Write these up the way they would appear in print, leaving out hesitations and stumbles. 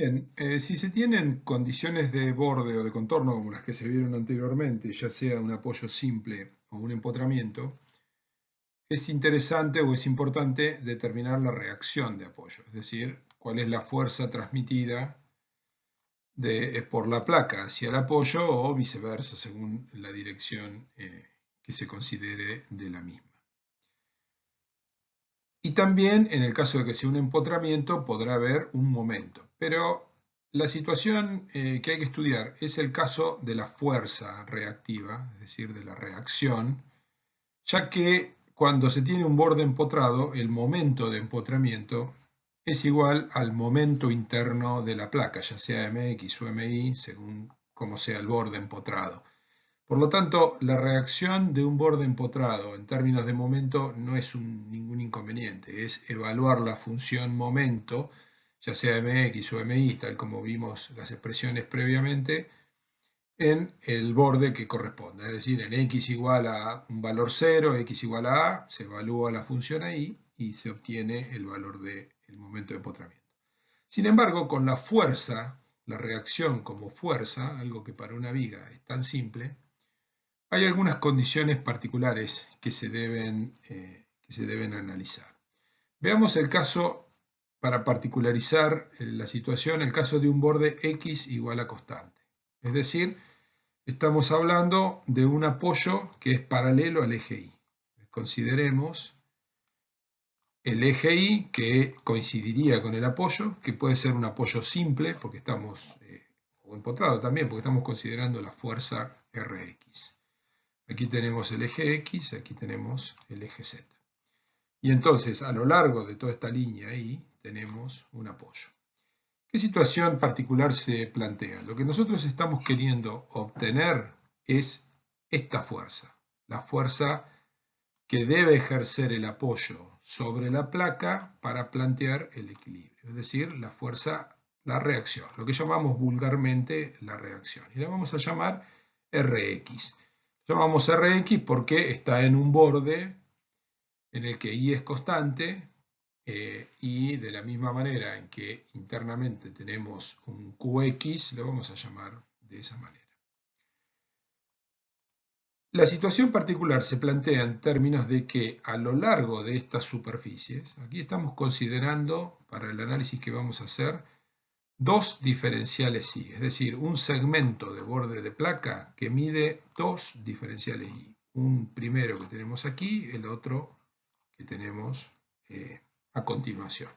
Bien, si se tienen condiciones de borde o de contorno como las que se vieron anteriormente, ya sea un apoyo simple o un empotramiento, es interesante o es importante determinar la reacción de apoyo, es decir, cuál es la fuerza transmitida por la placa hacia el apoyo o viceversa, según la dirección que se considere de la misma. Y también, en el caso de que sea un empotramiento, podrá haber un momento. Pero la situación que hay que estudiar es el caso de la fuerza reactiva, es decir, de la reacción, ya que cuando se tiene un borde empotrado, el momento de empotramiento es igual al momento interno de la placa, ya sea mx o mi, según cómo sea el borde empotrado. Por lo tanto, la reacción de un borde empotrado en términos de momento no es ningún inconveniente, es evaluar la función momento, ya sea mx o mi, tal como vimos las expresiones previamente, en el borde que corresponda. Es decir, en x igual a un valor 0, x igual a a, se evalúa la función ahí y se obtiene el valor del momento de empotramiento. Sin embargo, con la fuerza, la reacción como fuerza, algo que para una viga es tan simple, hay algunas condiciones particulares que se deben analizar. Veamos el caso, para particularizar la situación, el caso de un borde x igual a constante. Es decir, estamos hablando de un apoyo que es paralelo al eje Y. Consideremos el eje Y que coincidiría con el apoyo, que puede ser un apoyo simple, porque estamos, o empotrado también, porque estamos considerando la fuerza Rx. Aquí tenemos el eje X, aquí tenemos el eje Z. Y entonces, a lo largo de toda esta línea ahí, tenemos un apoyo. ¿Qué situación particular se plantea? Lo que nosotros estamos queriendo obtener es esta fuerza, la fuerza que debe ejercer el apoyo sobre la placa para plantear el equilibrio, es decir, la fuerza, la reacción, lo que llamamos vulgarmente la reacción. Y la vamos a llamar Rx. Llamamos Rx porque está en un borde en el que I es constante y de la misma manera en que internamente tenemos un Qx, lo vamos a llamar de esa manera. La situación particular se plantea en términos de que a lo largo de estas superficies, aquí estamos considerando, para el análisis que vamos a hacer, dos diferenciales I, es decir, un segmento de borde de placa que mide dos diferenciales I. Un primero que tenemos aquí, el otro que tenemos a continuación.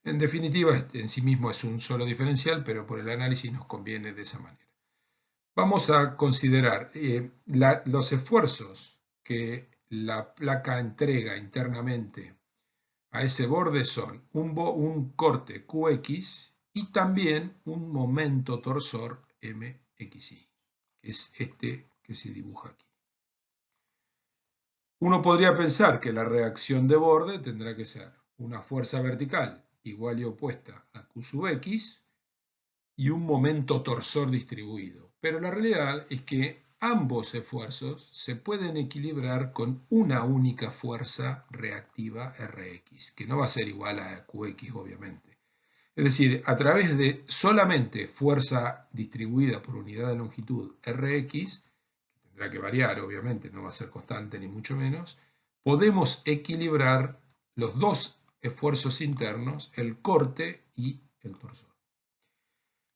En definitiva, en sí mismo es un solo diferencial, pero por el análisis nos conviene de esa manera. Vamos a considerar los esfuerzos que la placa entrega internamente a ese borde son un corte Qx y también un momento torsor Mxy, que es este que se dibuja aquí. Uno podría pensar que la reacción de borde tendrá que ser una fuerza vertical igual y opuesta a Q sub X y un momento torsor distribuido. Pero la realidad es que ambos esfuerzos se pueden equilibrar con una única fuerza reactiva Rx, que no va a ser igual a Qx, obviamente. Es decir, a través de solamente fuerza distribuida por unidad de longitud Rx, tendrá que variar, obviamente, no va a ser constante ni mucho menos, podemos equilibrar los dos esfuerzos internos, el corte y el torsor.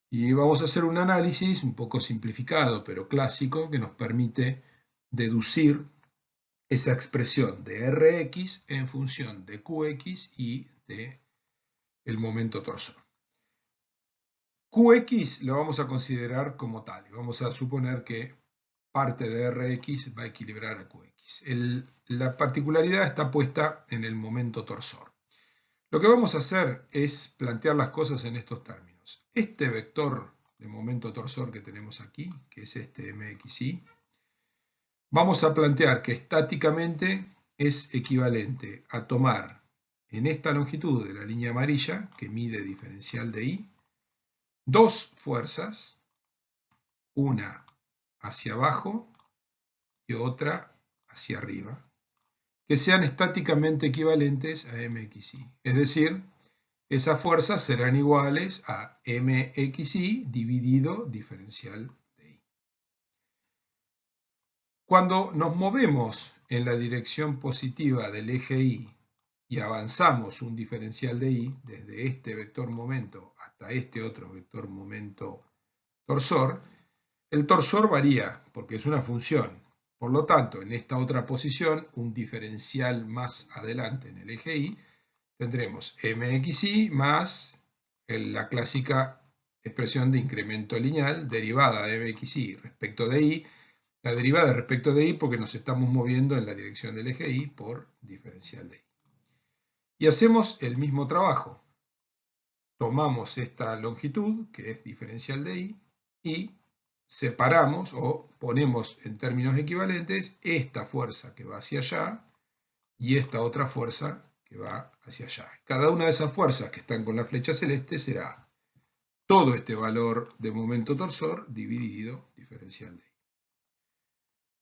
Y vamos a hacer un análisis un poco simplificado, pero clásico, que nos permite deducir esa expresión de Rx en función de Qx y de el momento torsor. Qx lo vamos a considerar como tal, y vamos a suponer que parte de Rx va a equilibrar a Qx. La particularidad está puesta en el momento torsor. Lo que vamos a hacer es plantear las cosas en estos términos. Este vector de momento torsor que tenemos aquí, que es este mxy, vamos a plantear que estáticamente es equivalente a tomar en esta longitud de la línea amarilla, que mide diferencial de y, dos fuerzas, una hacia abajo y otra hacia arriba, que sean estáticamente equivalentes a mxy. Es decir, esas fuerzas serán iguales a mxi dividido diferencial de i. Cuando nos movemos en la dirección positiva del eje y y avanzamos un diferencial de i desde este vector momento hasta este otro vector momento torsor, el torsor varía porque es una función. Por lo tanto, en esta otra posición, un diferencial más adelante en el eje y, tendremos mxi más la clásica expresión de incremento lineal derivada de mxi respecto de i. La derivada respecto de i porque nos estamos moviendo en la dirección del eje y por diferencial de i. Y hacemos el mismo trabajo. Tomamos esta longitud, que es diferencial de i, y separamos o ponemos en términos equivalentes esta fuerza que va hacia allá y esta otra fuerza que va hacia allá. Cada una de esas fuerzas que están con la flecha celeste será todo este valor de momento torsor dividido diferencial de i.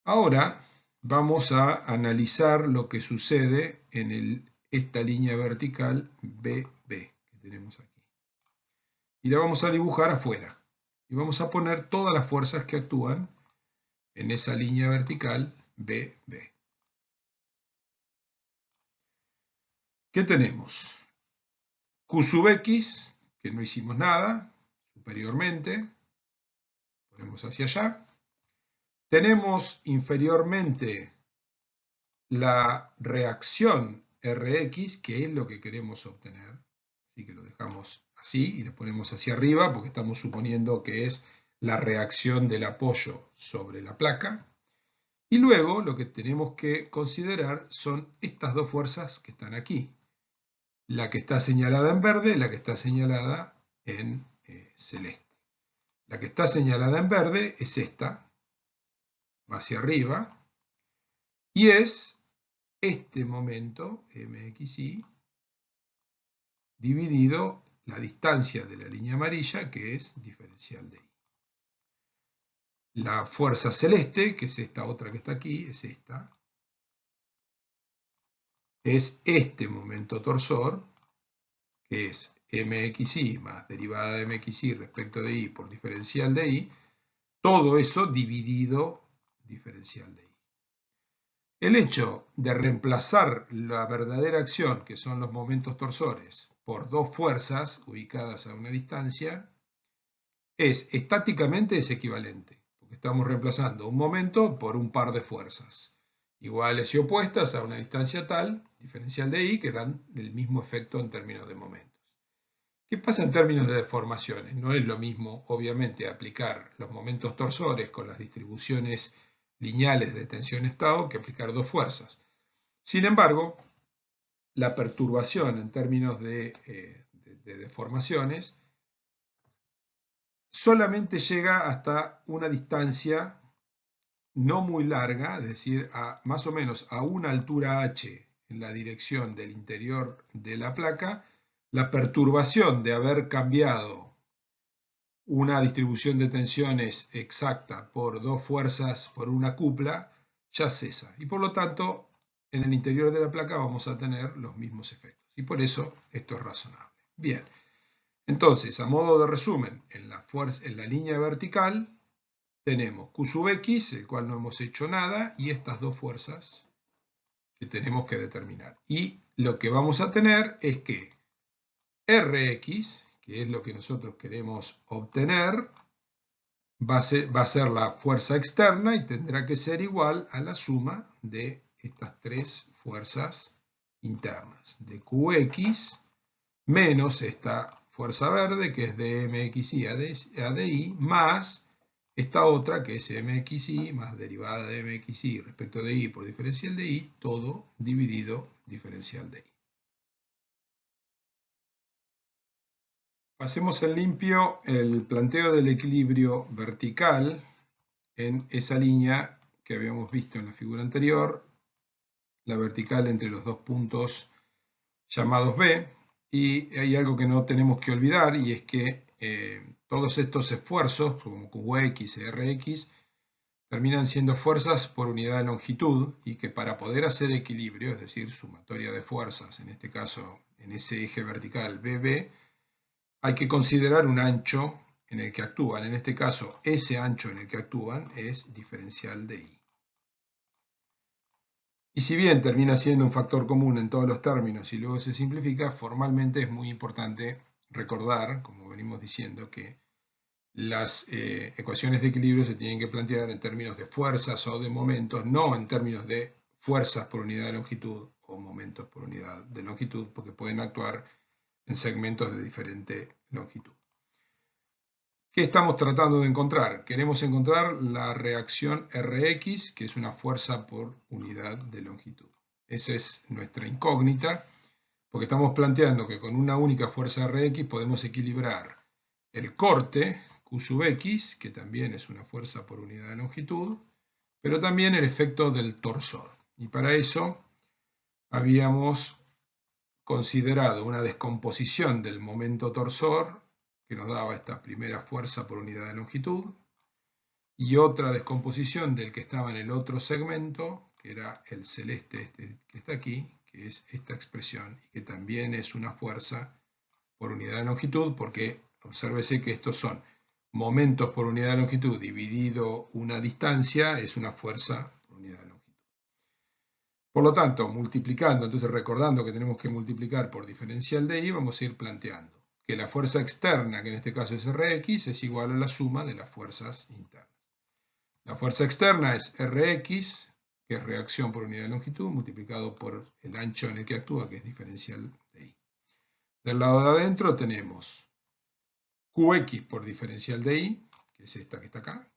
Ahora vamos a analizar lo que sucede en esta línea vertical BB que tenemos aquí. Y la vamos a dibujar afuera. Y vamos a poner todas las fuerzas que actúan en esa línea vertical BB. ¿Qué tenemos? Q sub x, que no hicimos nada, superiormente, ponemos hacia allá. Tenemos inferiormente la reacción Rx, que es lo que queremos obtener. Así que lo dejamos así y lo ponemos hacia arriba porque estamos suponiendo que es la reacción del apoyo sobre la placa. Y luego lo que tenemos que considerar son estas dos fuerzas que están aquí. La que está señalada en verde y la que está señalada en celeste. La que está señalada en verde es esta, va hacia arriba, y es este momento, mxi, dividido la distancia de la línea amarilla, que es diferencial de i. La fuerza celeste, que es esta otra que está aquí, es esta. Es este momento torsor, que es mxi más derivada de mxi respecto de i por diferencial de i, todo eso dividido diferencial de i. El hecho de reemplazar la verdadera acción, que son los momentos torsores, por dos fuerzas ubicadas a una distancia, estáticamente es equivalente, porque estamos reemplazando un momento por un par de fuerzas, iguales y opuestas a una distancia tal, diferencial de i, que dan el mismo efecto en términos de momentos. ¿Qué pasa en términos de deformaciones? No es lo mismo, obviamente, aplicar los momentos torsores con las distribuciones lineales de tensión-estado que aplicar dos fuerzas. Sin embargo, la perturbación en términos de deformaciones solamente llega hasta una distancia no muy larga, es decir, más o menos a una altura h en la dirección del interior de la placa. La perturbación de haber cambiado una distribución de tensiones exacta por dos fuerzas por una cupla ya cesa. Y por lo tanto, en el interior de la placa vamos a tener los mismos efectos. Y por eso esto es razonable. Bien, entonces, a modo de resumen, en la línea vertical tenemos Q sub x, el cual no hemos hecho nada, y estas dos fuerzas que tenemos que determinar. Y lo que vamos a tener es que Rx, que es lo que nosotros queremos obtener, va a ser la fuerza externa y tendrá que ser igual a la suma de estas tres fuerzas internas, de Qx menos esta fuerza verde, que es de mxi a di, más esta otra, que es mxi más derivada de mxi respecto de i por diferencial de i, todo dividido diferencial de i. Hacemos en limpio el planteo del equilibrio vertical en esa línea que habíamos visto en la figura anterior, la vertical entre los dos puntos llamados B, y hay algo que no tenemos que olvidar, y es que todos estos esfuerzos, como Qx y Rx, terminan siendo fuerzas por unidad de longitud y que para poder hacer equilibrio, es decir, sumatoria de fuerzas, en este caso en ese eje vertical BB, hay que considerar un ancho en el que actúan. En este caso, ese ancho en el que actúan es diferencial de I. Y si bien termina siendo un factor común en todos los términos y luego se simplifica, formalmente es muy importante recordar, como venimos diciendo, que las ecuaciones de equilibrio se tienen que plantear en términos de fuerzas o de momentos, no en términos de fuerzas por unidad de longitud o momentos por unidad de longitud, porque pueden actuar en segmentos de diferente longitud. ¿Qué estamos tratando de encontrar? Queremos encontrar la reacción Rx, que es una fuerza por unidad de longitud. Esa es nuestra incógnita, porque estamos planteando que con una única fuerza Rx podemos equilibrar el corte Q sub X, que también es una fuerza por unidad de longitud, pero también el efecto del torsor. Y para eso habíamos considerado una descomposición del momento torsor que nos daba esta primera fuerza por unidad de longitud, y otra descomposición del que estaba en el otro segmento, que era el celeste este que está aquí, que es esta expresión, y que también es una fuerza por unidad de longitud, porque obsérvese que estos son momentos por unidad de longitud dividido una distancia, es una fuerza por unidad de longitud. Por lo tanto, multiplicando, entonces recordando que tenemos que multiplicar por diferencial de I, vamos a ir planteando que la fuerza externa, que en este caso es Rx, es igual a la suma de las fuerzas internas. La fuerza externa es Rx, que es reacción por unidad de longitud, multiplicado por el ancho en el que actúa, que es diferencial de I. Del lado de adentro tenemos Qx por diferencial de I, que es esta que está acá.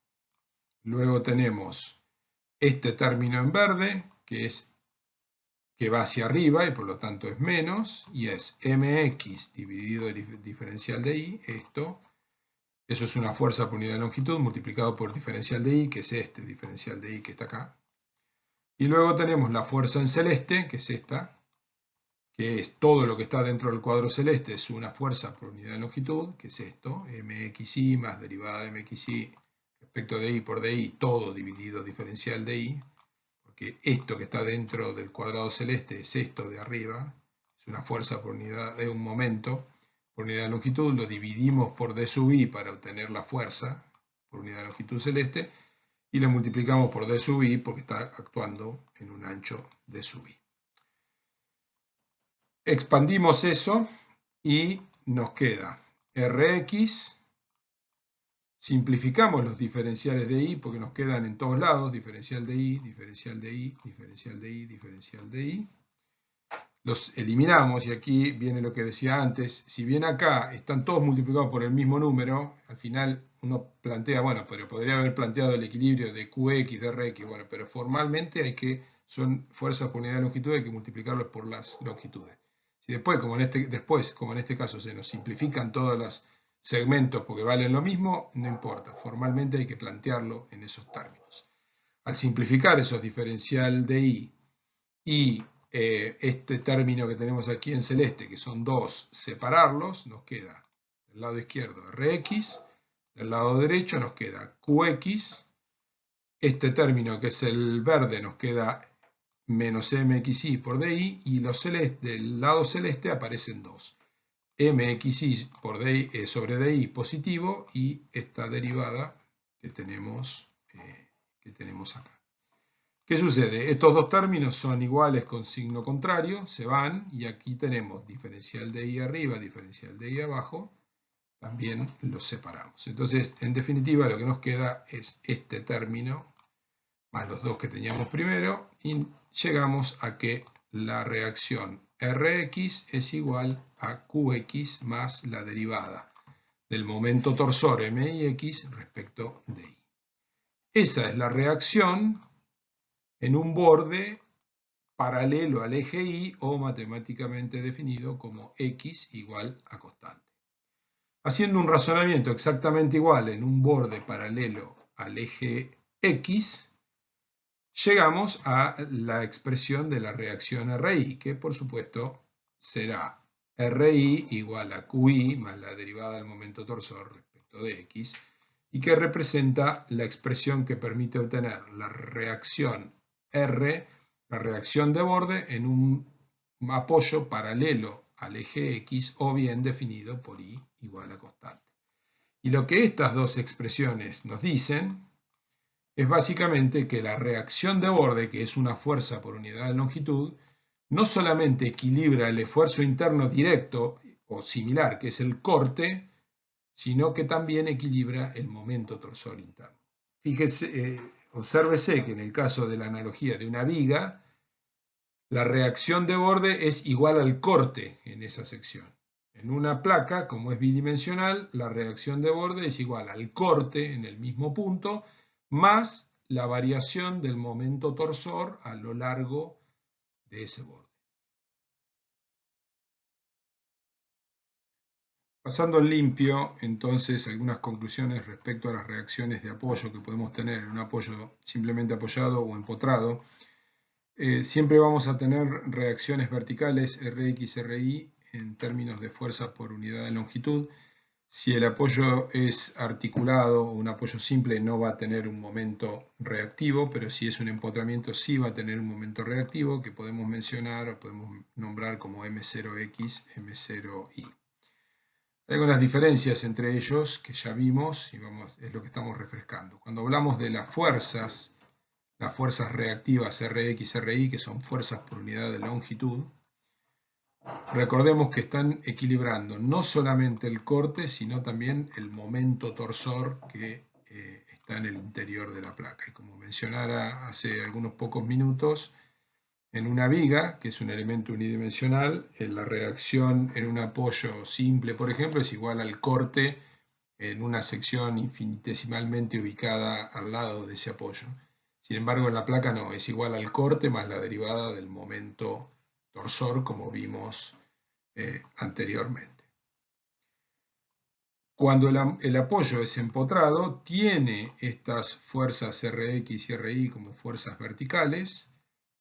Luego tenemos este término en verde, que va hacia arriba y por lo tanto es menos, y es mx dividido el diferencial de I, eso es una fuerza por unidad de longitud multiplicado por diferencial de I, que es este diferencial de I que está acá. Y luego tenemos la fuerza en celeste, que es esta, que es todo lo que está dentro del cuadro celeste, es una fuerza por unidad de longitud, que es esto, mxi más derivada de mxi respecto de I por di, todo dividido diferencial de I, porque esto que está dentro del cuadrado celeste es esto de arriba, es una fuerza por unidad de un momento, por unidad de longitud, lo dividimos por d sub I para obtener la fuerza por unidad de longitud celeste, y lo multiplicamos por d sub I porque está actuando en un ancho d sub I. Expandimos eso y nos queda Rx. Simplificamos los diferenciales de I porque nos quedan en todos lados, diferencial de I, diferencial de I, diferencial de I, diferencial de I. Los eliminamos y aquí viene lo que decía antes. Si bien acá están todos multiplicados por el mismo número, al final uno plantea, bueno, pero podría haber planteado el equilibrio de Qx, de Rx, bueno, pero formalmente son fuerzas por unidad de longitud, hay que multiplicarlos por las longitudes. Si después, como en este caso, se nos simplifican todos los segmentos porque valen lo mismo, no importa, formalmente hay que plantearlo en esos términos. Al simplificar esos diferencial de I y este término que tenemos aquí en celeste, que son dos, separarlos, nos queda del lado izquierdo Rx, del lado derecho nos queda Qx, este término que es el verde nos queda menos mxi por di, y del lado celeste aparecen dos, mxi por di, sobre di positivo y esta derivada que tenemos acá. ¿Qué sucede? Estos dos términos son iguales con signo contrario, se van, y aquí tenemos diferencial de I arriba, diferencial de I abajo, también los separamos. Entonces, en definitiva, lo que nos queda es este término, más los dos que teníamos primero, y llegamos a que la reacción Rx es igual a Qx más la derivada del momento torsor mix respecto de I. Esa es la reacción en un borde paralelo al eje Y o matemáticamente definido como X igual a constante. Haciendo un razonamiento exactamente igual en un borde paralelo al eje X, llegamos a la expresión de la reacción RI, que por supuesto será RI igual a QI más la derivada del momento torsor respecto de X, y que representa la expresión que permite obtener la reacción R, la reacción de borde, en un apoyo paralelo al eje X o bien definido por I igual a constante. Y lo que estas dos expresiones nos dicen es básicamente que la reacción de borde, que es una fuerza por unidad de longitud, no solamente equilibra el esfuerzo interno directo o similar, que es el corte, sino que también equilibra el momento torsor interno. Fíjese, obsérvese que en el caso de la analogía de una viga, la reacción de borde es igual al corte en esa sección. En una placa, como es bidimensional, la reacción de borde es igual al corte en el mismo punto, más la variación del momento torsor a lo largo de ese borde. Pasando en limpio, entonces, algunas conclusiones respecto a las reacciones de apoyo que podemos tener en un apoyo simplemente apoyado o empotrado. Siempre vamos a tener reacciones verticales Rx, Ri en términos de fuerza por unidad de longitud. Si el apoyo es articulado o un apoyo simple no va a tener un momento reactivo, pero si es un empotramiento sí va a tener un momento reactivo que podemos mencionar o podemos nombrar como M0X, M0Y. Hay algunas diferencias entre ellos que ya vimos y es lo que estamos refrescando. Cuando hablamos de las fuerzas reactivas Rx, Ri, que son fuerzas por unidad de longitud, recordemos que están equilibrando no solamente el corte, sino también el momento torsor que está en el interior de la placa. Y como mencionara hace algunos pocos minutos, en una viga, que es un elemento unidimensional, la reacción en un apoyo simple, por ejemplo, es igual al corte en una sección infinitesimalmente ubicada al lado de ese apoyo. Sin embargo, en la placa no, es igual al corte más la derivada del momento torsor, como vimos anteriormente. Cuando el apoyo es empotrado, tiene estas fuerzas Rx y Ri como fuerzas verticales,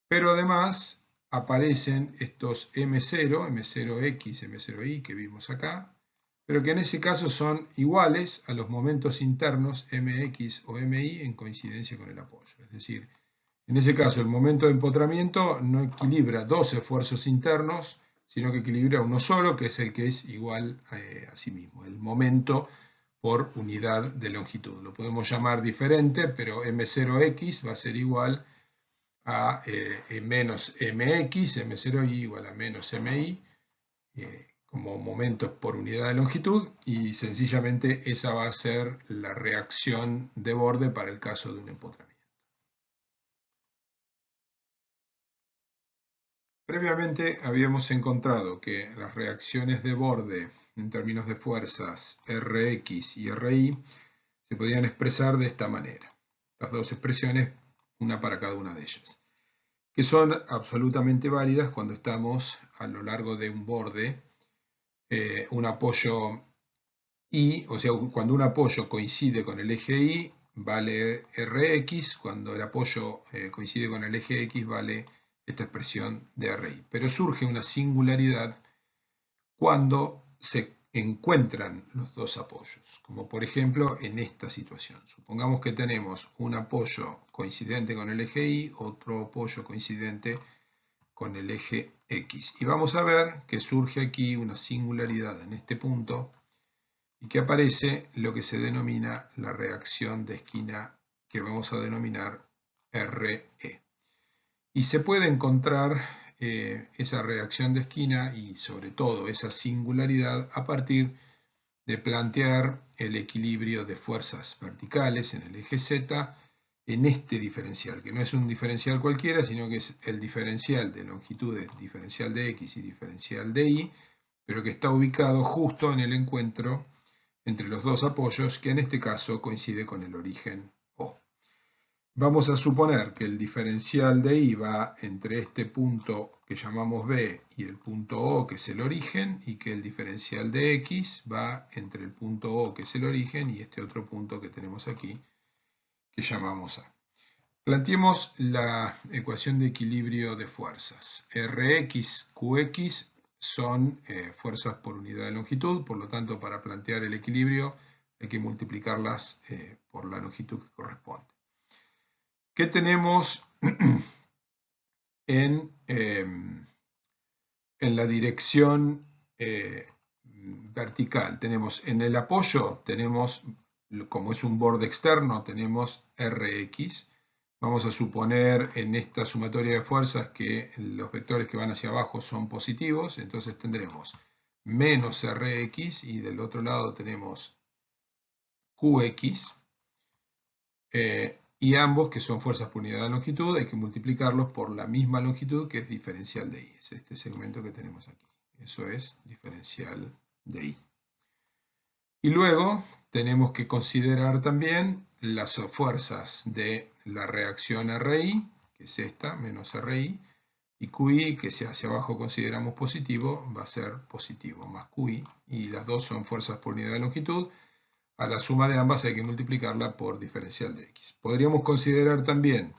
pero además aparecen estos M0, M0X, M0Y que vimos acá, pero que en ese caso son iguales a los momentos internos Mx o Mi en coincidencia con el apoyo. Es decir, en ese caso el momento de empotramiento no equilibra dos esfuerzos internos, sino que equilibra uno solo, que es el que es igual a sí mismo, el momento por unidad de longitud. Lo podemos llamar diferente, pero M0X va a ser igual a menos Mx, M0Y igual a menos Mi, como momentos por unidad de longitud, y sencillamente esa va a ser la reacción de borde para el caso de un empotramiento. Previamente habíamos encontrado que las reacciones de borde en términos de fuerzas Rx y Ri se podían expresar de esta manera. Las dos expresiones, una para cada una de ellas, que son absolutamente válidas cuando estamos a lo largo de un borde, un apoyo I, o sea, cuando un apoyo coincide con el eje Y, vale Rx, cuando el apoyo coincide con el eje X, vale esta expresión de Ri. Pero surge una singularidad cuando se encuentran los dos apoyos, como por ejemplo en esta situación. Supongamos que tenemos un apoyo coincidente con el eje Y, otro apoyo coincidente con el eje X. Y vamos a ver que surge aquí una singularidad en este punto y que aparece lo que se denomina la reacción de esquina, que vamos a denominar RE. Y se puede encontrar esa reacción de esquina y sobre todo esa singularidad a partir de plantear el equilibrio de fuerzas verticales en el eje Z en este diferencial, que no es un diferencial cualquiera, sino que es el diferencial de longitudes, diferencial de X y diferencial de Y, pero que está ubicado justo en el encuentro entre los dos apoyos, que en este caso coincide con el origen O. Vamos a suponer que el diferencial de I va entre este punto que llamamos B y el punto O, que es el origen, y que el diferencial de X va entre el punto O, que es el origen, y este otro punto que tenemos aquí, que llamamos A. Planteemos la ecuación de equilibrio de fuerzas. Rx, Qx son fuerzas por unidad de longitud, por lo tanto, para plantear el equilibrio hay que multiplicarlas por la longitud que corresponde. ¿Qué tenemos en la dirección vertical? Tenemos en el apoyo, tenemos, como es un borde externo, tenemos Rx. Vamos a suponer en esta sumatoria de fuerzas que los vectores que van hacia abajo son positivos, entonces tendremos menos Rx y del otro lado tenemos Qx. Y ambos, que son fuerzas por unidad de longitud, hay que multiplicarlos por la misma longitud que es diferencial de I. Es este segmento que tenemos aquí. Eso es diferencial de I. Y luego tenemos que considerar también las fuerzas de la reacción RI, que es esta, menos RI, y QI, que si hacia abajo consideramos positivo, va a ser positivo, más QI, y las dos son fuerzas por unidad de longitud. A la suma de ambas hay que multiplicarla por diferencial de X. Podríamos considerar también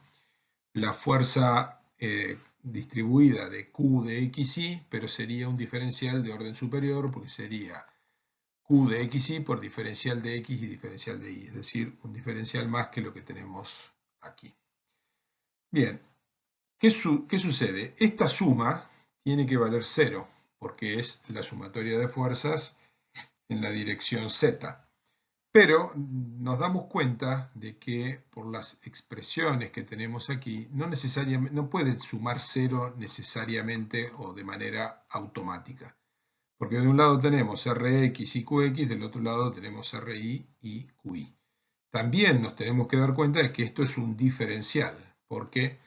la fuerza distribuida de Q de XY, pero sería un diferencial de orden superior porque sería Q de XY por diferencial de X y diferencial de Y, es decir, un diferencial más que lo que tenemos aquí. Bien, ¿qué sucede? Esta suma tiene que valer 0 porque es la sumatoria de fuerzas en la dirección Z. Pero nos damos cuenta de que por las expresiones que tenemos aquí, no puede sumar 0 necesariamente o de manera automática. Porque de un lado tenemos Rx y Qx, del otro lado tenemos Ri y Qi. También nos tenemos que dar cuenta de que esto es un diferencial, porque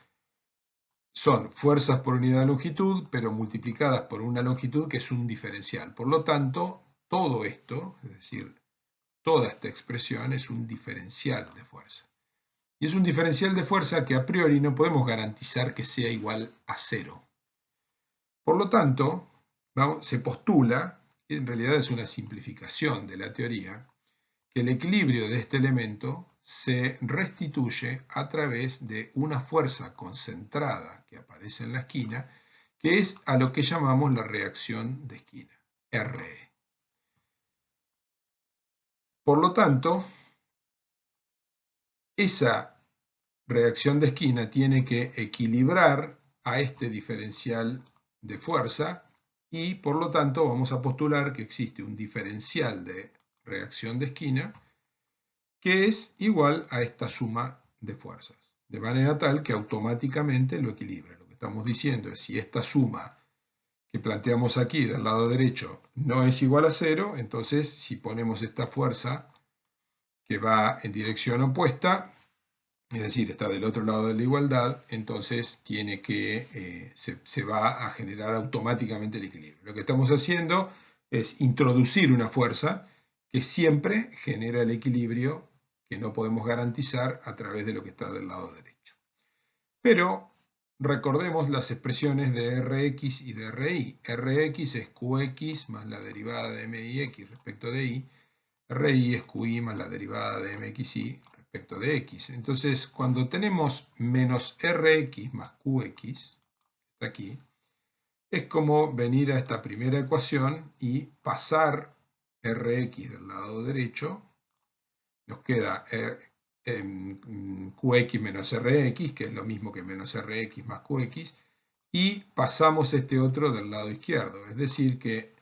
son fuerzas por unidad de longitud, pero multiplicadas por una longitud que es un diferencial. Por lo tanto, todo esto, es decir, toda esta expresión es un diferencial de fuerza. Y es un diferencial de fuerza que a priori no podemos garantizar que sea igual a 0. Por lo tanto, se postula, y en realidad es una simplificación de la teoría, que el equilibrio de este elemento se restituye a través de una fuerza concentrada que aparece en la esquina, que es a lo que llamamos la reacción de esquina, Re. Por lo tanto, esa reacción de esquina tiene que equilibrar a este diferencial de fuerza y por lo tanto vamos a postular que existe un diferencial de reacción de esquina que es igual a esta suma de fuerzas, de manera tal que automáticamente lo equilibra. Lo que estamos diciendo es si esta suma que planteamos aquí del lado derecho no es igual a 0, entonces si ponemos esta fuerza que va en dirección opuesta, es decir, está del otro lado de la igualdad, entonces se va a generar automáticamente el equilibrio. Lo que estamos haciendo es introducir una fuerza que siempre genera el equilibrio que no podemos garantizar a través de lo que está del lado derecho. Pero recordemos las expresiones de Rx y de Ri. Rx es Qx más la derivada de mix respecto de y. Ri es Qi más la derivada de mxy respecto de x. Entonces, cuando tenemos menos Rx más Qx, está aquí, es como venir a esta primera ecuación y pasar Rx del lado derecho. Nos queda Qx menos Rx, que es lo mismo que menos Rx más Qx, y pasamos este otro del lado izquierdo. Es decir que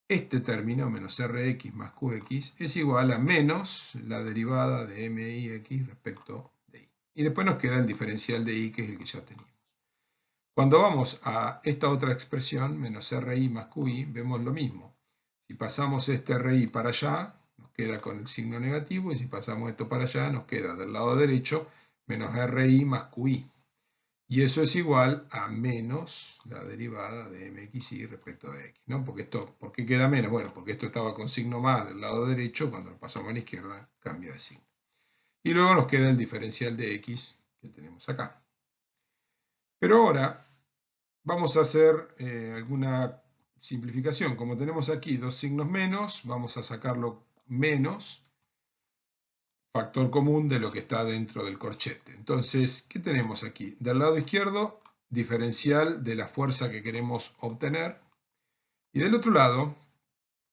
este término, menos Rx más Qx, es igual a menos la derivada de mix respecto de y. Y después nos queda el diferencial de y, que es el que ya teníamos. Cuando vamos a esta otra expresión, menos Ri más Qi, vemos lo mismo. Si pasamos este Ri para allá, nos queda con el signo negativo, y si pasamos esto para allá, nos queda del lado derecho menos Ri más Qi. Y eso es igual a menos la derivada de mxy respecto de x, ¿no? ¿Por qué queda menos? Bueno, porque esto estaba con signo más del lado derecho, cuando lo pasamos a la izquierda cambia de signo. Y luego nos queda el diferencial de x que tenemos acá. Pero ahora vamos a hacer alguna simplificación. Como tenemos aquí dos signos menos, vamos a sacarlo menos factor común de lo que está dentro del corchete. Entonces, ¿qué tenemos aquí? Del lado izquierdo, diferencial de la fuerza que queremos obtener. Y del otro lado,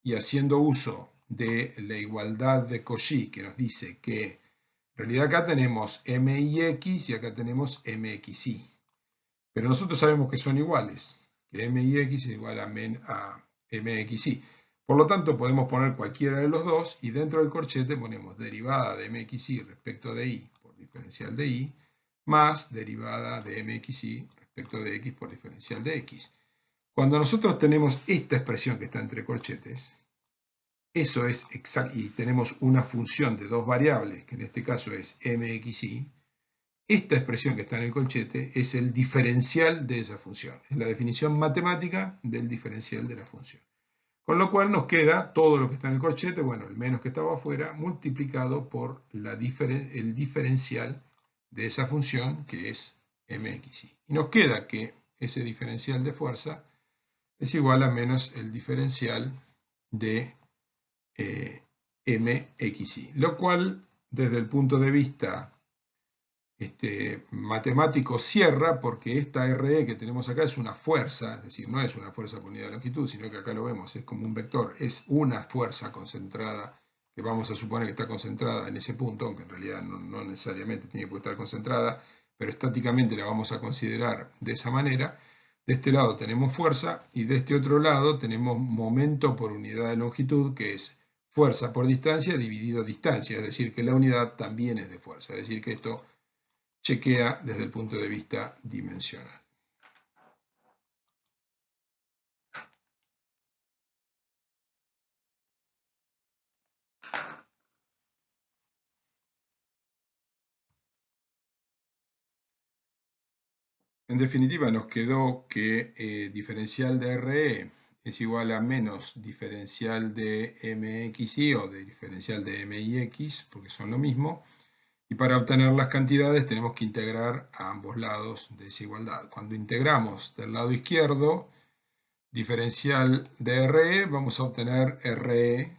y haciendo uso de la igualdad de Cauchy, que nos dice que en realidad acá tenemos MIX y acá tenemos MXY. Pero nosotros sabemos que son iguales, que MIX es igual a MXY. Por lo tanto, podemos poner cualquiera de los dos y dentro del corchete ponemos derivada de MXY respecto de Y por diferencial de Y, más derivada de MXY respecto de X por diferencial de X. Cuando nosotros tenemos esta expresión que está entre corchetes, eso es exacto, y tenemos una función de dos variables, que en este caso es MXY, esta expresión que está en el corchete es el diferencial de esa función. Es la definición matemática del diferencial de la función. Con lo cual nos queda todo lo que está en el corchete, bueno, el menos que estaba afuera, multiplicado por el diferencial de esa función, que es MXY. Y nos queda que ese diferencial de fuerza es igual a menos el diferencial de MXY. Lo cual, desde el punto de vista matemático, cierra, porque esta RE que tenemos acá es una fuerza, es decir, no es una fuerza por unidad de longitud, sino que acá lo vemos, es como un vector, es una fuerza concentrada, que vamos a suponer que está concentrada en ese punto, aunque en realidad no necesariamente tiene que estar concentrada, pero estáticamente la vamos a considerar de esa manera. De este lado tenemos fuerza y de este otro lado tenemos momento por unidad de longitud, que es fuerza por distancia dividido distancia, es decir, que la unidad también es de fuerza, es decir, que esto chequea desde el punto de vista dimensional. En definitiva, nos quedó que diferencial de RE es igual a menos diferencial de MXY o de diferencial de MIX, porque son lo mismo. Y para obtener las cantidades tenemos que integrar a ambos lados de esa igualdad. Cuando integramos del lado izquierdo, diferencial de RE, vamos a obtener RE.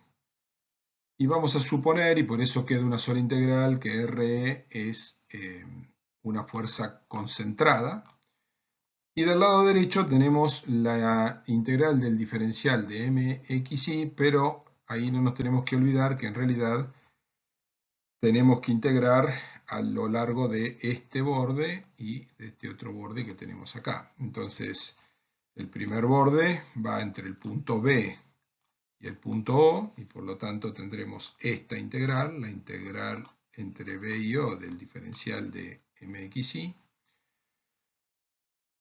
Y vamos a suponer, y por eso queda una sola integral, que RE es una fuerza concentrada. Y del lado derecho tenemos la integral del diferencial de MXY, pero ahí no nos tenemos que olvidar que en realidad tenemos que integrar a lo largo de este borde y de este otro borde que tenemos acá. Entonces, el primer borde va entre el punto B y el punto O, y por lo tanto tendremos esta integral, la integral entre B y O del diferencial de MXY.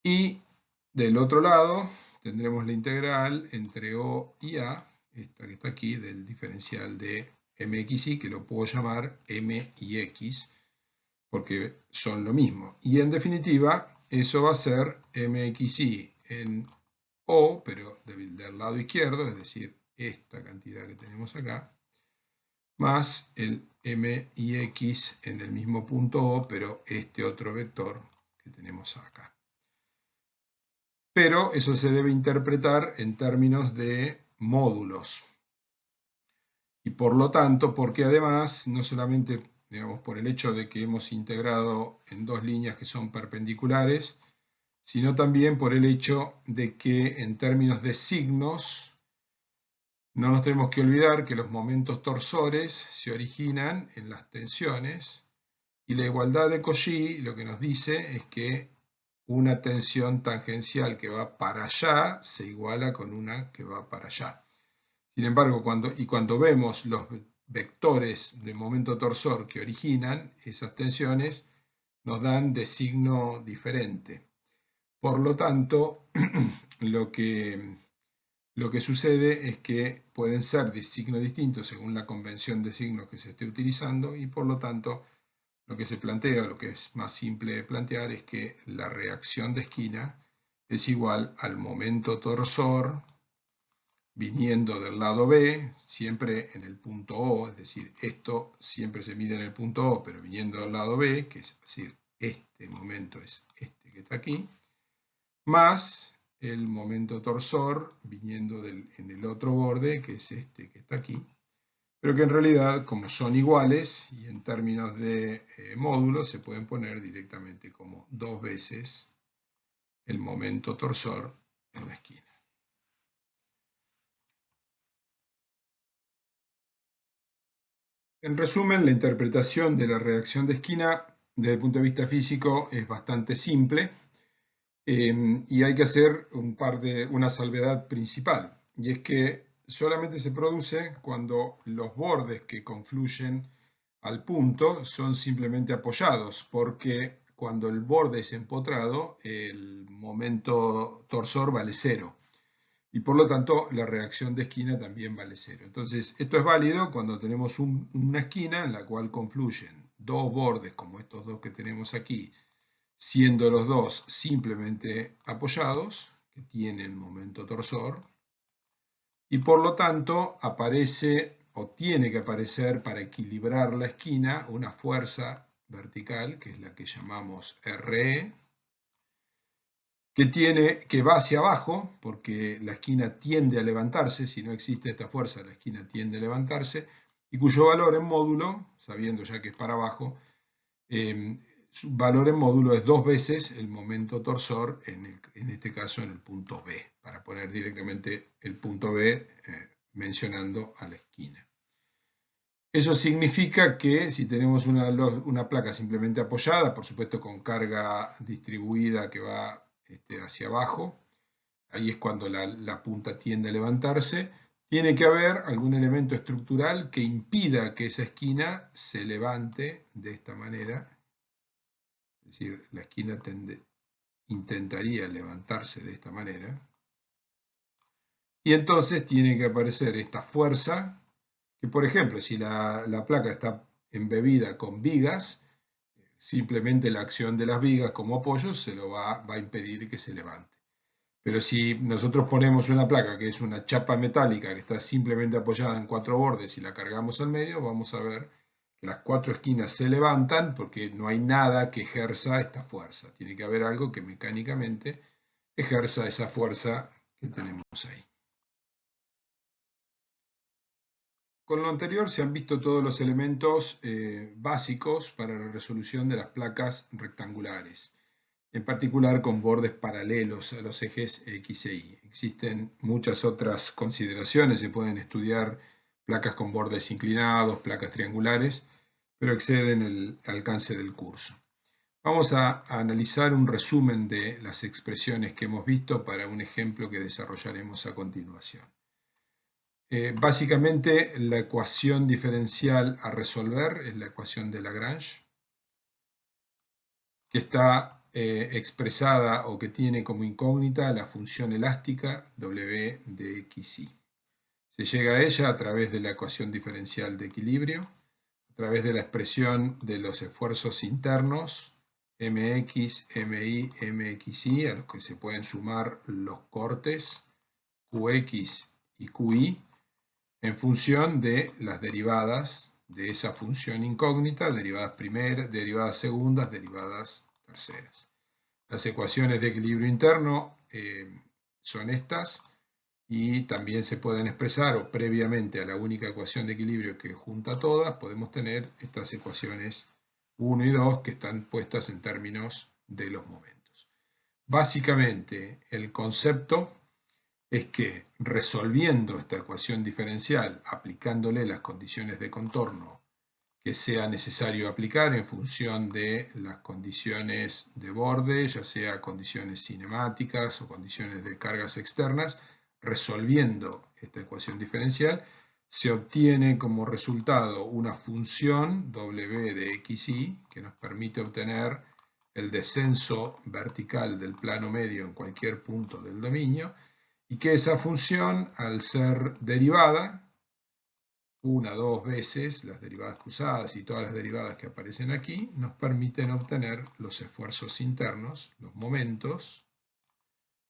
Y del otro lado tendremos la integral entre O y A, esta que está aquí, del diferencial de MXY, que lo puedo llamar M y X, porque son lo mismo. Y en definitiva, eso va a ser MXY en O, pero del lado izquierdo, es decir, esta cantidad que tenemos acá, más el M y X en el mismo punto O, pero este otro vector que tenemos acá. Pero eso se debe interpretar en términos de módulos. Y por lo tanto, porque además, no solamente, digamos, por el hecho de que hemos integrado en dos líneas que son perpendiculares, sino también por el hecho de que en términos de signos, no nos tenemos que olvidar que los momentos torsores se originan en las tensiones y la igualdad de Cauchy lo que nos dice es que una tensión tangencial que va para allá se iguala con una que va para allá. Sin embargo, cuando vemos los vectores de momento torsor que originan esas tensiones, nos dan de signo diferente. Por lo tanto, lo que sucede es que pueden ser de signo distinto según la convención de signos que se esté utilizando y por lo tanto lo que se plantea, lo que es más simple de plantear es que la reacción de esquina es igual al momento torsor viniendo del lado B, siempre en el punto O, es decir, esto siempre se mide en el punto O, pero viniendo del lado B, que es decir, este momento es este que está aquí, más el momento torsor viniendo en el otro borde, que es este que está aquí, pero que en realidad, como son iguales, y en términos de módulos, se pueden poner directamente como dos veces el momento torsor en la esquina. En resumen, la interpretación de la reacción de esquina desde el punto de vista físico es bastante simple y hay que hacer una salvedad principal, y es que solamente se produce cuando los bordes que confluyen al punto son simplemente apoyados, porque cuando el borde es empotrado, el momento torsor vale cero. Y por lo tanto la reacción de esquina también vale cero. Entonces, esto es válido cuando tenemos una esquina en la cual confluyen dos bordes como estos dos que tenemos aquí, siendo los dos simplemente apoyados, que tienen momento torsor, y por lo tanto aparece o tiene que aparecer para equilibrar la esquina una fuerza vertical, que es la que llamamos RE, que va hacia abajo, porque la esquina tiende a levantarse, si no existe esta fuerza, la esquina tiende a levantarse, y cuyo valor en módulo, sabiendo ya que es para abajo, su valor en módulo es 2 veces el momento torsor, en este caso en el punto B, para poner directamente el punto B mencionando a la esquina. Eso significa que si tenemos una placa simplemente apoyada, por supuesto con carga distribuida que va hacia abajo, ahí es cuando la punta tiende a levantarse, tiene que haber algún elemento estructural que impida que esa esquina se levante de esta manera. Es decir, la esquina intentaría levantarse de esta manera. Y entonces tiene que aparecer esta fuerza, que por ejemplo, si la placa está embebida con vigas, simplemente la acción de las vigas como apoyo va a impedir que se levante. Pero si nosotros ponemos una placa que es una chapa metálica que está simplemente apoyada en 4 bordes y la cargamos al medio, vamos a ver que las 4 esquinas se levantan porque no hay nada que ejerza esta fuerza. Tiene que haber algo que mecánicamente ejerza esa fuerza que tenemos ahí. Con lo anterior se han visto todos los elementos básicos para la resolución de las placas rectangulares, en particular con bordes paralelos a los ejes X e Y. Existen muchas otras consideraciones, se pueden estudiar placas con bordes inclinados, placas triangulares, pero exceden el alcance del curso. Vamos a analizar un resumen de las expresiones que hemos visto para un ejemplo que desarrollaremos a continuación. Básicamente la ecuación diferencial a resolver es la ecuación de Lagrange, que está expresada o que tiene como incógnita la función elástica W de xy. Se llega a ella a través de la ecuación diferencial de equilibrio, a través de la expresión de los esfuerzos internos mx, mi, mxy, a los que se pueden sumar los cortes qx y qy, en función de las derivadas de esa función incógnita, derivadas primeras, derivadas segundas, derivadas terceras. Las ecuaciones de equilibrio interno son estas y también se pueden expresar, o previamente a la única ecuación de equilibrio que junta todas, podemos tener estas ecuaciones 1 y 2 que están puestas en términos de los momentos. Básicamente, el concepto es que resolviendo esta ecuación diferencial, aplicándole las condiciones de contorno que sea necesario aplicar en función de las condiciones de borde, ya sea condiciones cinemáticas o condiciones de cargas externas, resolviendo esta ecuación diferencial, se obtiene como resultado una función W de xy que nos permite obtener el descenso vertical del plano medio en cualquier punto del dominio, y que esa función, al ser derivada, una, dos veces, las derivadas cruzadas y todas las derivadas que aparecen aquí, nos permiten obtener los esfuerzos internos, los momentos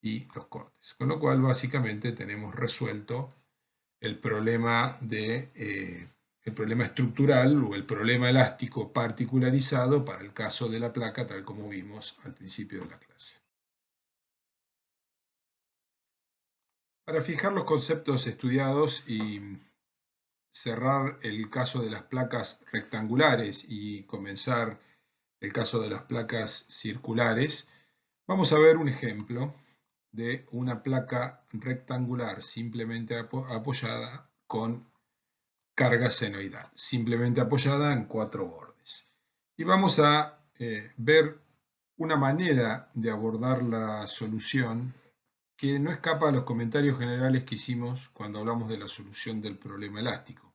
y los cortes. Con lo cual, básicamente, tenemos resuelto el problema el problema estructural o el problema elástico particularizado para el caso de la placa, tal como vimos al principio de la clase. Para fijar los conceptos estudiados y cerrar el caso de las placas rectangulares y comenzar el caso de las placas circulares, vamos a ver un ejemplo de una placa rectangular simplemente apoyada con carga senoidal, simplemente apoyada en 4 bordes. Y vamos a ver una manera de abordar la solución que no escapa a los comentarios generales que hicimos cuando hablamos de la solución del problema elástico.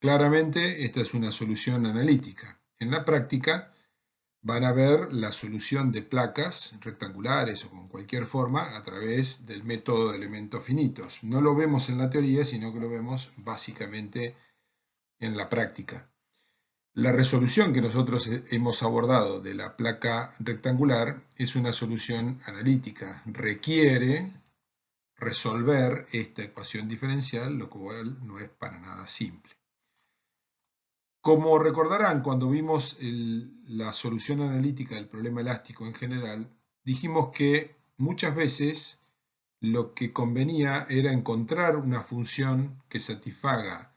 Claramente, esta es una solución analítica. En la práctica, van a ver la solución de placas rectangulares o con cualquier forma a través del método de elementos finitos. No lo vemos en la teoría, sino que lo vemos básicamente en la práctica. La resolución que nosotros hemos abordado de la placa rectangular es una solución analítica. Requiere resolver esta ecuación diferencial, lo cual no es para nada simple. Como recordarán, cuando vimos la solución analítica del problema elástico en general, dijimos que muchas veces lo que convenía era encontrar una función que satisfaga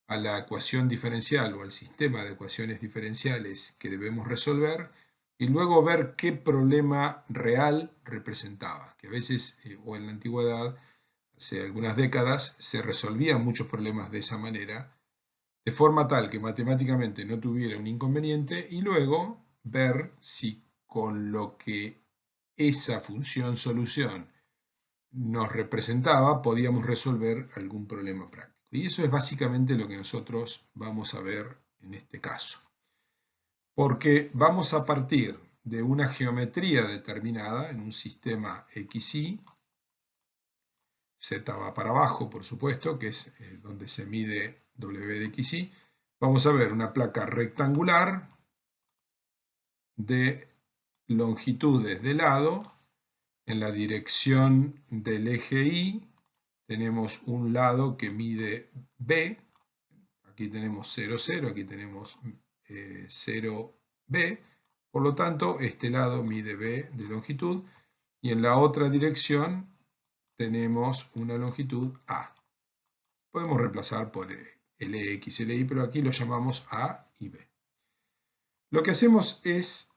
a la ecuación diferencial o al sistema de ecuaciones diferenciales que debemos resolver y luego ver qué problema real representaba, que a veces, o en la antigüedad, hace algunas décadas, se resolvían muchos problemas de esa manera, de forma tal que matemáticamente no tuviera un inconveniente, y luego ver si con lo que esa función solución nos representaba podíamos resolver algún problema práctico. Y eso es básicamente lo que nosotros vamos a ver en este caso. Porque vamos a partir de una geometría determinada en un sistema XY, Z va para abajo, por supuesto, que es donde se mide W de XY. Vamos a ver una placa rectangular de longitudes de lado. En la dirección del eje Y tenemos un lado que mide B. Aquí tenemos 0, 0, aquí tenemos 0B. Por lo tanto, este lado mide B de longitud. Y en la otra dirección tenemos una longitud A. Podemos reemplazar por LX, LY, pero aquí lo llamamos A y B. Lo que hacemos es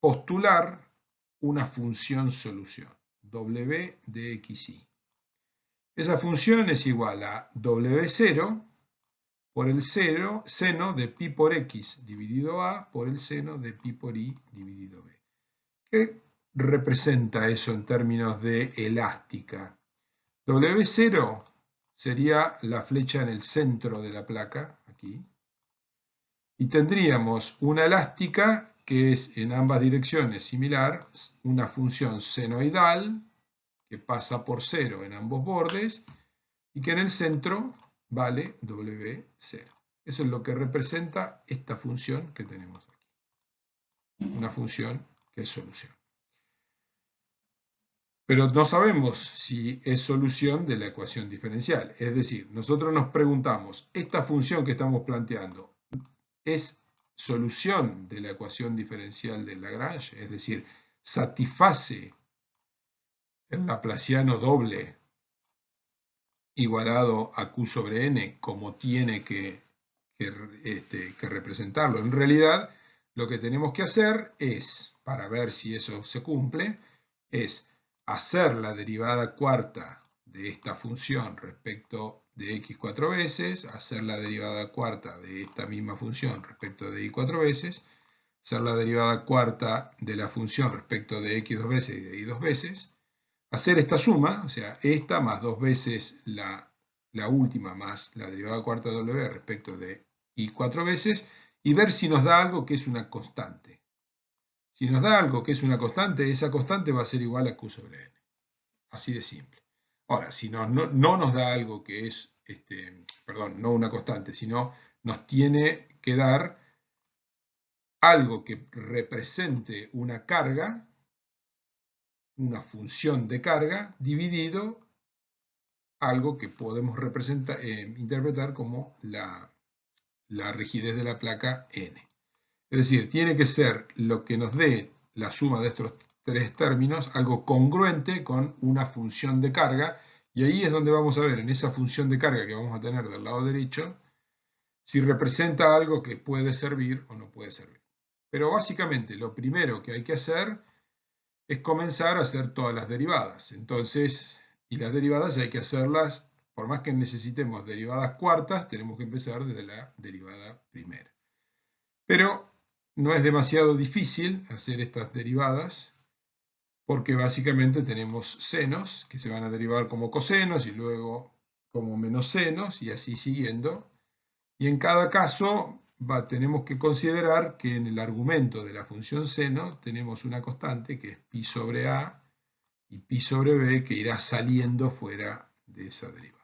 postular una función solución, W de XY. Esa función es igual a W0 por el seno de pi por X dividido A por el seno de pi por Y dividido B. ¿Qué representa eso en términos de elástica? W0 sería la flecha en el centro de la placa, aquí, y tendríamos una elástica que es en ambas direcciones similar, una función senoidal que pasa por 0 en ambos bordes y que en el centro vale W0. Eso es lo que representa esta función que tenemos aquí, una función que es solución. Pero no sabemos si es solución de la ecuación diferencial. Es decir, nosotros nos preguntamos, ¿esta función que estamos planteando es solución de la ecuación diferencial de Lagrange? Es decir, ¿satisface el laplaciano doble igualado a Q sobre N como tiene que representarlo? En realidad, lo que tenemos que hacer es, para ver si eso se cumple, es hacer la derivada cuarta de esta función respecto de x 4 veces, hacer la derivada cuarta de esta misma función respecto de y 4 veces, hacer la derivada cuarta de la función respecto de x 2 veces y de y 2 veces, hacer esta suma, o sea, esta más 2 veces la última más la derivada cuarta de w respecto de y 4 veces, y ver si nos da algo que es una constante. Si nos da algo que es una constante, esa constante va a ser igual a Q sobre N. Así de simple. Ahora, si no nos da algo que es, no una constante, sino nos tiene que dar algo que represente una carga, una función de carga, dividido algo que podemos interpretar como la rigidez de la placa N. Es decir, tiene que ser lo que nos dé la suma de estos tres términos, algo congruente con una función de carga, y ahí es donde vamos a ver en esa función de carga que vamos a tener del lado derecho, si representa algo que puede servir o no puede servir. Pero básicamente lo primero que hay que hacer es comenzar a hacer todas las derivadas. Entonces, y las derivadas hay que hacerlas por más que necesitemos derivadas cuartas, tenemos que empezar desde la derivada primera. Pero no es demasiado difícil hacer estas derivadas, porque básicamente tenemos senos que se van a derivar como cosenos y luego como menos senos y así siguiendo. Y en cada caso tenemos que considerar que en el argumento de la función seno tenemos una constante que es pi sobre a y pi sobre b que irá saliendo fuera de esa derivada.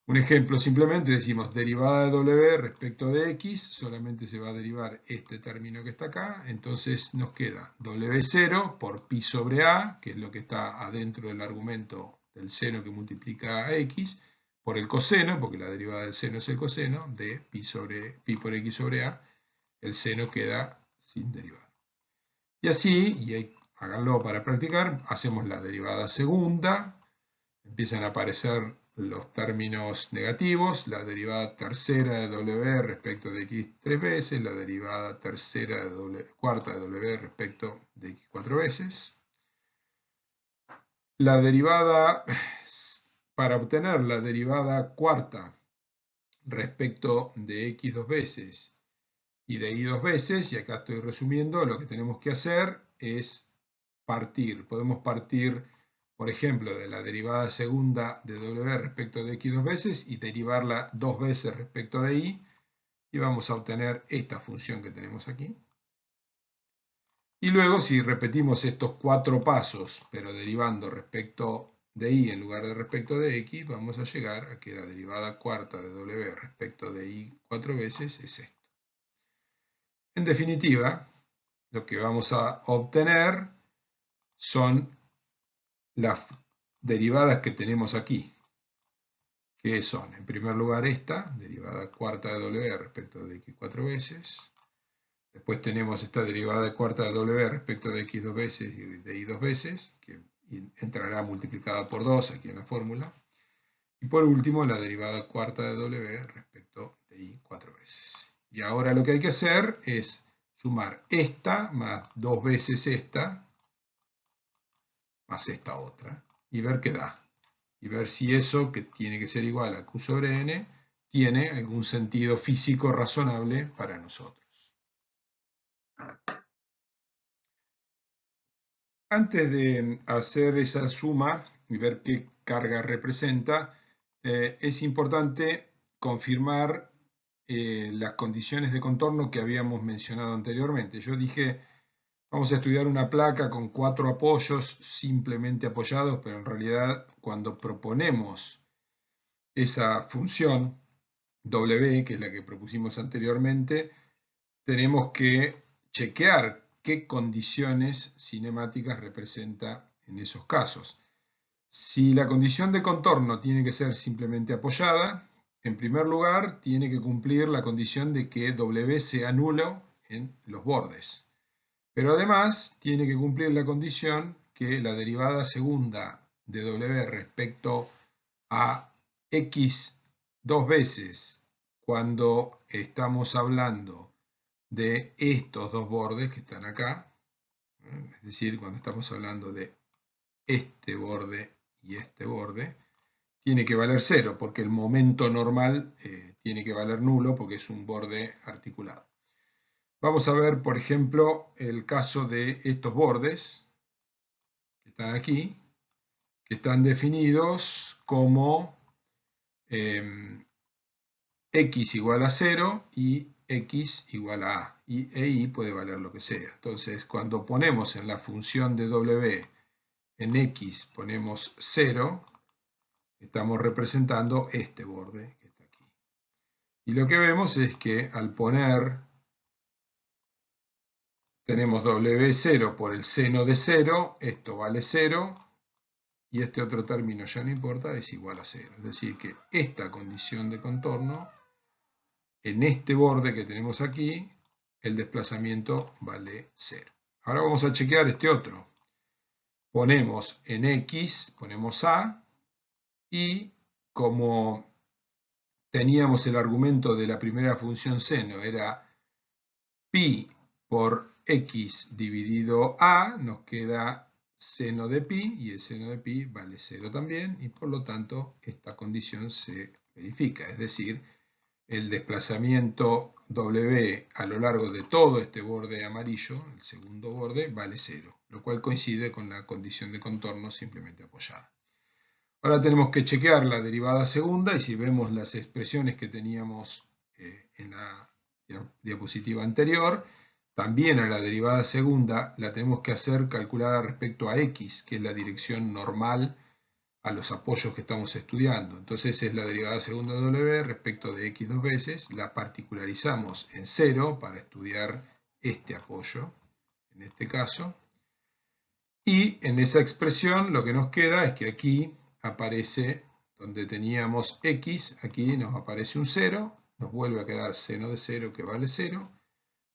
Un ejemplo, simplemente decimos derivada de w respecto de x, solamente se va a derivar este término que está acá, entonces nos queda w0 por pi sobre a, que es lo que está adentro del argumento del seno que multiplica a x, por el coseno, porque la derivada del seno es el coseno, de pi por x sobre a, el seno queda sin derivar. Y así, y háganlo para practicar, hacemos la derivada segunda, empiezan a aparecer los términos negativos, la derivada tercera de w respecto de x 3 veces, la derivada cuarta de w respecto de x 4 veces. La derivada, para obtener la derivada cuarta respecto de x 2 veces y de y 2 veces, y acá estoy resumiendo, lo que tenemos que hacer es partir. Podemos partir, por ejemplo, de la derivada segunda de w respecto de x 2 veces y derivarla 2 veces respecto de y, y vamos a obtener esta función que tenemos aquí. Y luego, si repetimos estos 4 pasos, pero derivando respecto de y en lugar de respecto de x, vamos a llegar a que la derivada cuarta de w respecto de y 4 veces es esto. En definitiva, lo que vamos a obtener son las derivadas que tenemos aquí, que son, en primer lugar, esta, derivada cuarta de w respecto de x 4 veces. Después tenemos esta derivada cuarta de w respecto de x 2 veces y de y 2 veces, que entrará multiplicada por 2 aquí en la fórmula. Y por último, la derivada cuarta de w respecto de y 4 veces. Y ahora lo que hay que hacer es sumar esta más 2 veces esta, más esta otra, y ver qué da. Y ver si eso, que tiene que ser igual a q sobre n, tiene algún sentido físico razonable para nosotros. Antes de hacer esa suma y ver qué carga representa, es importante confirmar las condiciones de contorno que habíamos mencionado anteriormente. Yo dije, vamos a estudiar una placa con 4 apoyos simplemente apoyados, pero en realidad cuando proponemos esa función w, que es la que propusimos anteriormente, tenemos que chequear qué condiciones cinemáticas representa en esos casos. Si la condición de contorno tiene que ser simplemente apoyada, en primer lugar tiene que cumplir la condición de que w sea nulo en los bordes. Pero además tiene que cumplir la condición que la derivada segunda de w respecto a x 2 veces cuando estamos hablando de estos dos bordes que están acá, es decir, cuando estamos hablando de este borde y este borde, tiene que valer 0, porque el momento normal tiene que valer nulo, porque es un borde articulado. Vamos a ver, por ejemplo, el caso de estos bordes, que están aquí, que están definidos como x igual a 0 y x igual a a, y y puede valer lo que sea. Entonces, cuando ponemos en la función de w en x ponemos 0, estamos representando este borde que está aquí. Y lo que vemos es que al poner, tenemos w0 por el seno de 0, esto vale 0, y este otro término ya no importa, es igual a 0. Es decir, que esta condición de contorno, en este borde que tenemos aquí, el desplazamiento vale 0. Ahora vamos a chequear este otro. Ponemos en x, ponemos a, y como teníamos el argumento de la primera función seno, era pi por x dividido a, nos queda seno de pi, y el seno de pi vale 0 también, y por lo tanto esta condición se verifica, es decir, el desplazamiento W a lo largo de todo este borde amarillo, el segundo borde, vale 0, lo cual coincide con la condición de contorno simplemente apoyada. Ahora tenemos que chequear la derivada segunda, y si vemos las expresiones que teníamos en la diapositiva anterior, también a la derivada segunda la tenemos que hacer calculada respecto a x, que es la dirección normal a los apoyos que estamos estudiando. Entonces es la derivada segunda de W respecto de x dos veces, la particularizamos en 0 para estudiar este apoyo, en este caso, y en esa expresión lo que nos queda es que aquí aparece, donde teníamos x, aquí nos aparece un 0, nos vuelve a quedar seno de 0 que vale 0,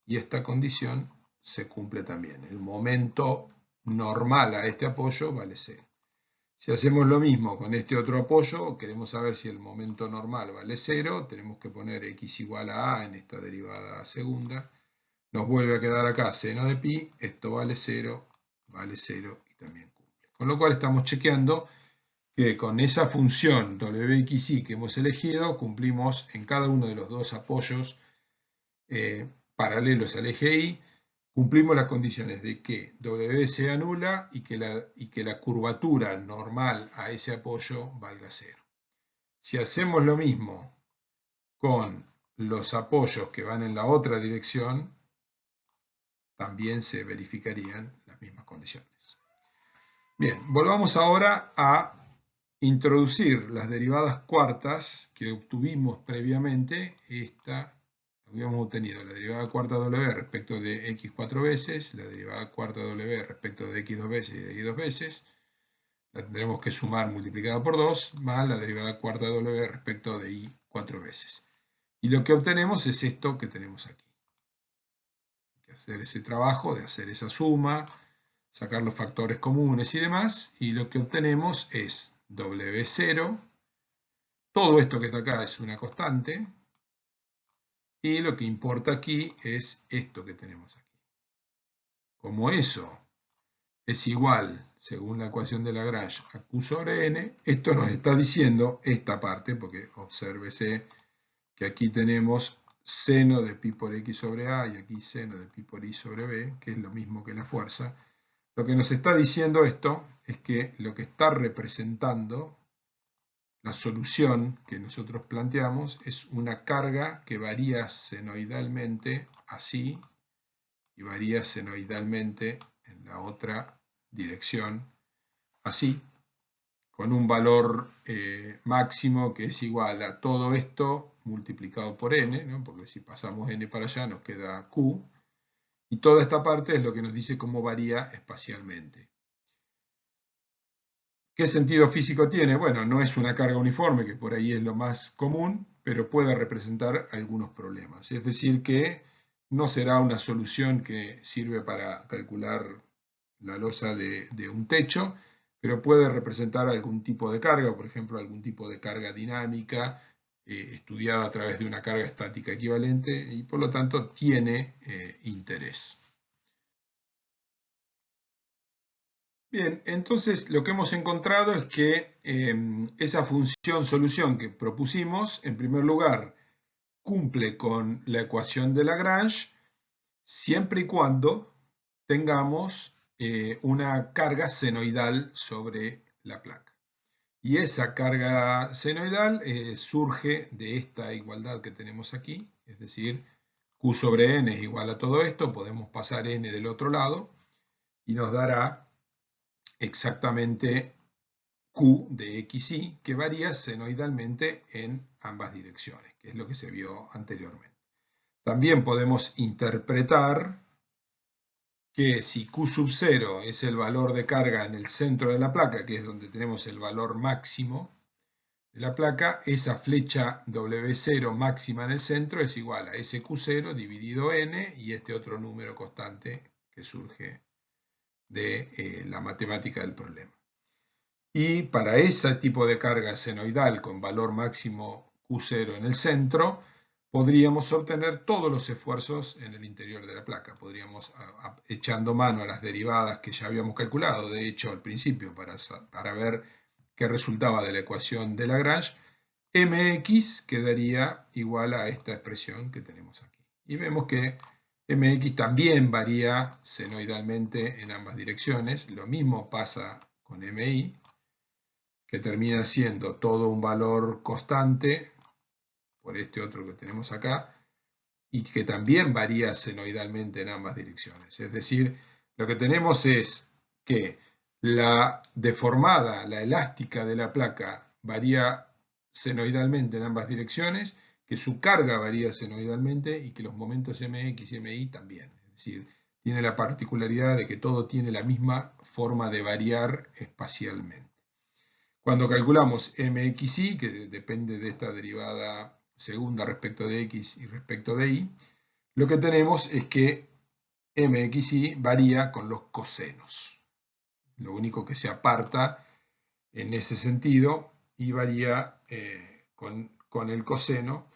y esta condición se cumple también. El momento normal a este apoyo vale 0. Si hacemos lo mismo con este otro apoyo, queremos saber si el momento normal vale 0, tenemos que poner x igual a en esta derivada segunda. Nos vuelve a quedar acá seno de pi, esto vale 0 y también cumple. Con lo cual estamos chequeando que con esa función wxy que hemos elegido, cumplimos en cada uno de los dos apoyos paralelos al eje y, cumplimos las condiciones de que W sea nula y que la curvatura normal a ese apoyo valga 0. Si hacemos lo mismo con los apoyos que van en la otra dirección, también se verificarían las mismas condiciones. Bien, volvamos ahora a introducir las derivadas cuartas que obtuvimos previamente. Habíamos obtenido la derivada cuarta W respecto de x 4 veces, la derivada cuarta W respecto de x 2 veces y de y 2 veces. La tendremos que sumar multiplicada por 2, más la derivada cuarta W respecto de y 4 veces. Y lo que obtenemos es esto que tenemos aquí. Hay que hacer ese trabajo de hacer esa suma, sacar los factores comunes y demás, y lo que obtenemos es W0. Todo esto que está acá es una constante, y lo que importa aquí es esto que tenemos aquí. Como eso es igual, según la ecuación de Lagrange, a Q sobre N, esto nos está diciendo esta parte, porque obsérvese que aquí tenemos seno de pi por x sobre a y aquí seno de pi por y sobre b, que es lo mismo que la fuerza. Lo que nos está diciendo esto es que lo que está representando la solución que nosotros planteamos es una carga que varía senoidalmente así y varía senoidalmente en la otra dirección así, con un valor máximo que es igual a todo esto multiplicado por n, ¿no? Porque si pasamos n para allá nos queda q, y toda esta parte es lo que nos dice cómo varía espacialmente. ¿Qué sentido físico tiene? Bueno, no es una carga uniforme, que por ahí es lo más común, pero puede representar algunos problemas. Es decir, que no será una solución que sirve para calcular la losa de un techo, pero puede representar algún tipo de carga, por ejemplo, algún tipo de carga dinámica estudiada a través de una carga estática equivalente, y por lo tanto tiene interés. Bien, entonces lo que hemos encontrado es que esa función solución que propusimos, en primer lugar, cumple con la ecuación de Lagrange, siempre y cuando tengamos una carga senoidal sobre la placa. Y esa carga senoidal surge de esta igualdad que tenemos aquí, es decir, Q sobre N es igual a todo esto, podemos pasar N del otro lado y nos dará exactamente Q de xy, que varía senoidalmente en ambas direcciones, que es lo que se vio anteriormente. También podemos interpretar que si Q sub 0 es el valor de carga en el centro de la placa, que es donde tenemos el valor máximo de la placa, esa flecha W0 máxima en el centro es igual a SQ0 dividido n y este otro número constante que surge de la matemática del problema. Y para ese tipo de carga senoidal con valor máximo Q0 en el centro, podríamos obtener todos los esfuerzos en el interior de la placa. Podríamos, echando mano a las derivadas que ya habíamos calculado, de hecho al principio, para ver qué resultaba de la ecuación de Lagrange, mx quedaría igual a esta expresión que tenemos aquí. Y vemos que mx también varía senoidalmente en ambas direcciones. Lo mismo pasa con mi, que termina siendo todo un valor constante por este otro que tenemos acá, y que también varía senoidalmente en ambas direcciones. Es decir, lo que tenemos es que la deformada, la elástica de la placa varía senoidalmente en ambas direcciones, que su carga varía senoidalmente y que los momentos mx y mi también. Es decir, tiene la particularidad de que todo tiene la misma forma de variar espacialmente. Cuando calculamos mxy, que depende de esta derivada segunda respecto de x y respecto de y, lo que tenemos es que mxy varía con los cosenos. Lo único que se aparta en ese sentido y varía con el coseno.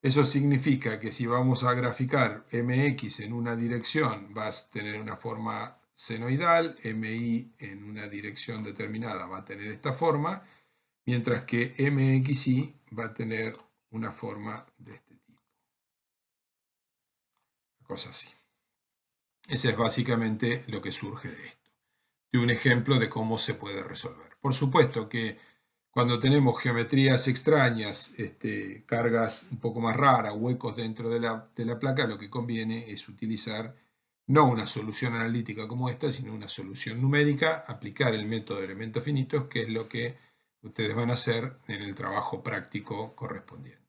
Eso significa que si vamos a graficar mx en una dirección, vas a tener una forma senoidal, mi en una dirección determinada va a tener esta forma, mientras que mxy va a tener una forma de este tipo. Cosa así. Ese es básicamente lo que surge de esto, de un ejemplo de cómo se puede resolver. Por supuesto que cuando tenemos geometrías extrañas, cargas un poco más raras, huecos dentro de la placa, lo que conviene es utilizar no una solución analítica como esta, sino una solución numérica, aplicar el método de elementos finitos, que es lo que ustedes van a hacer en el trabajo práctico correspondiente.